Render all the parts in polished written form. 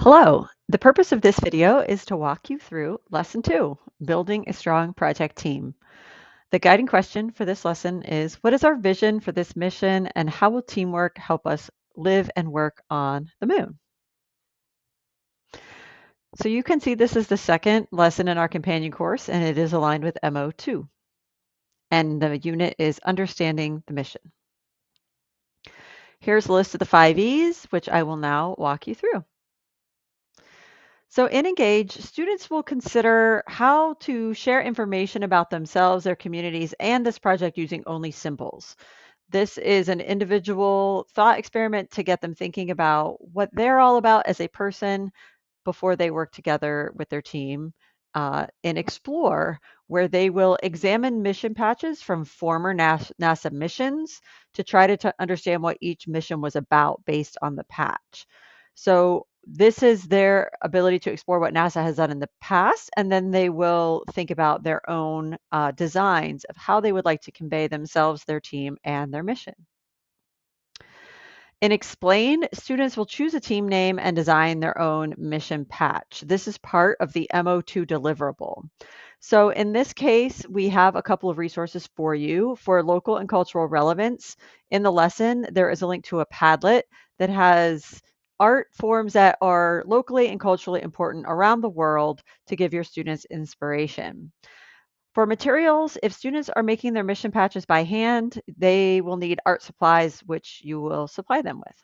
Hello. The purpose of this video is to walk you through Lesson 2, Building a Strong Project Team. The guiding question for this lesson is, what is our vision for this mission and how will teamwork help us live and work on the moon? So you can see this is the second lesson in our companion course and it is aligned with MO-2. And the unit is Understanding the Mission. Here's a list of the 5 E's, which I will now walk you through. So in Engage, students will consider how to share information about themselves, their communities, and this project using only symbols. This is an individual thought experiment to get them thinking about what they're all about as a person before they work together with their team and Explore, where they will examine mission patches from former NASA missions to try to understand what each mission was about based on the patch. So this is their ability to explore what NASA has done in the past, and then they will think about their own designs of how they would like to convey themselves, their team, and their mission. In Explain, students will choose a team name and design their own mission patch. This is part of the MO-2 deliverable. So in this case, we have a couple of resources for you for local and cultural relevance. In the lesson, there is a link to a Padlet that has art forms that are locally and culturally important around the world to give your students inspiration. For materials, if students are making their mission patches by hand, they will need art supplies, which you will supply them with.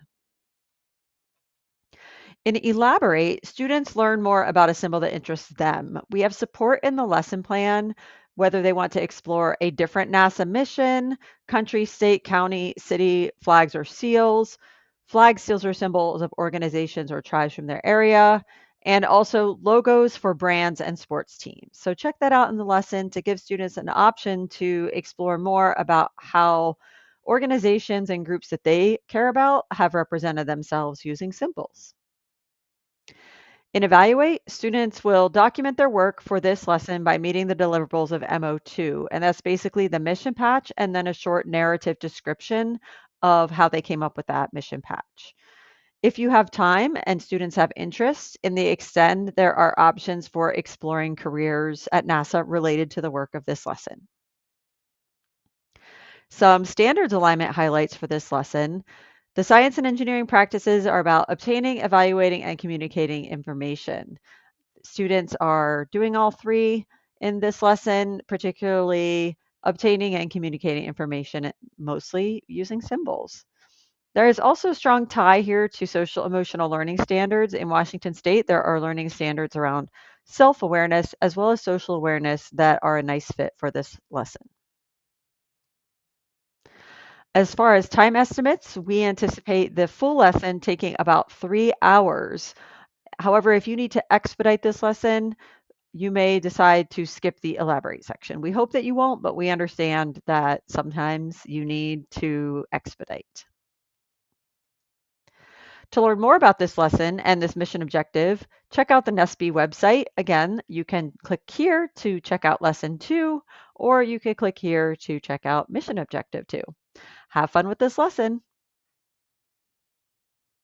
In Elaborate, students learn more about a symbol that interests them. We have support in the lesson plan, whether they want to explore a different NASA mission, country, state, county, city, flags, or seals. Flags, seals, or symbols of organizations or tribes from their area, and also logos for brands and sports teams. So check that out in the lesson to give students an option to explore more about how organizations and groups that they care about have represented themselves using symbols. In Evaluate, students will document their work for this lesson by meeting the deliverables of MO-2, and that's basically the mission patch and then a short narrative description of how they came up with that mission patch. If you have time and students have interest in the Extend, there are options for exploring careers at NASA related to the work of this lesson. Some standards alignment highlights for this lesson. The science and engineering practices are about obtaining, evaluating, and communicating information. Students are doing all three in this lesson, particularly obtaining and communicating information, mostly using symbols. There is also a strong tie here to social emotional learning standards. In Washington State, there are learning standards around self-awareness as well as social awareness that are a nice fit for this lesson. As far as time estimates, we anticipate the full lesson taking about 3 hours. However, if you need to expedite this lesson, you may decide to skip the elaborate section. We hope that you won't, but we understand that sometimes you need to expedite. To learn more about this lesson and this mission objective, check out the NESB website. Again, you can click here to check out Lesson 2, or you can click here to check out Mission Objective 2. Have fun with this lesson.